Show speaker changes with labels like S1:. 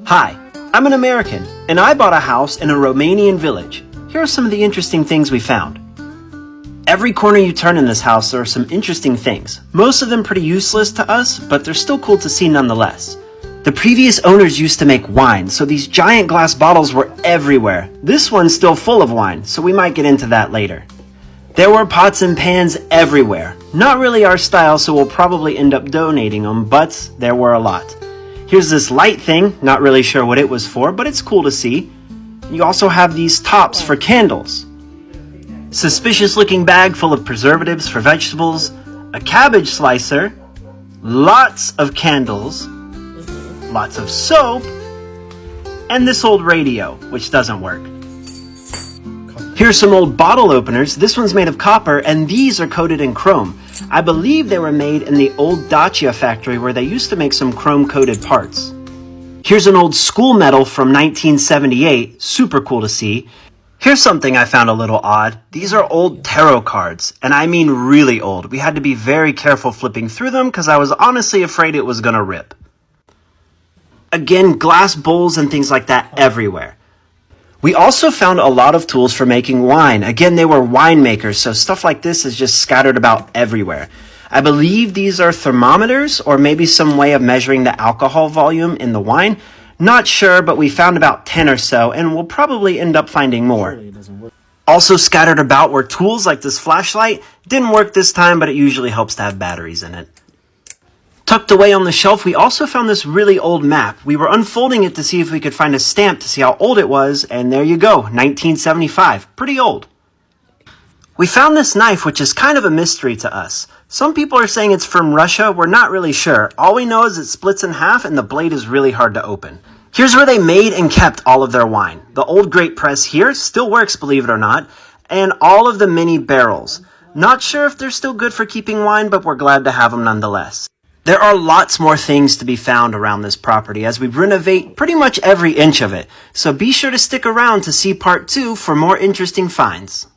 S1: Hi, I'm an American, and I bought a house in a Romanian village. Here are some of the interesting things we found. Every corner you turn in this house, there are some interesting things. Most of them pretty useless to us, but they're still cool to see nonetheless. The previous owners used to make wine, so these giant glass bottles were everywhere. This one's still full of wine, so we might get into that later. There were pots and pans everywhere. Not really our style, so we'll probably end up donating them, but there were a lot. Here's this light thing, not really sure what it was for, but it's cool to see. You also have these tops for candles. Suspicious looking bag full of preservatives for vegetables, a cabbage slicer, lots of candles, lots of soap, and this old radio, which doesn't work. Here's some old bottle openers. This one's made of copper, and these are coated in chrome. I believe they were made in the old Dacia factory where they used to make some chrome-coated parts. Here's an old school medal from 1978, super cool to see. Here's something I found a little odd. These are old tarot cards, and I mean really old. We had to be very careful flipping through them because I was honestly afraid it was gonna rip. Again, glass bowls and things like that everywhere. We also found a lot of tools for making wine. Again, they were winemakers, so stuff like this is just scattered about everywhere. I believe these are thermometers or maybe some way of measuring the alcohol volume in the wine. Not sure, but we found about 10 or so, and we'll probably end up finding more. Also scattered about were tools like this flashlight. Didn't work this time, but it usually helps to have batteries in it. Tucked away on the shelf, we also found this really old map. We were unfolding it to see if we could find a stamp to see how old it was, and there you go, 1975. Pretty old. We found this knife, which is kind of a mystery to us. Some people are saying it's from Russia. We're not really sure. All we know is it splits in half and the blade is really hard to open. Here's where they made and kept all of their wine. The old grape press here still works, believe it or not, and all of the mini barrels. Not sure if they're still good for keeping wine, but we're glad to have them nonetheless. There are lots more things to be found around this property as we renovate pretty much every inch of it, so be sure to stick around to see part 2 for more interesting finds.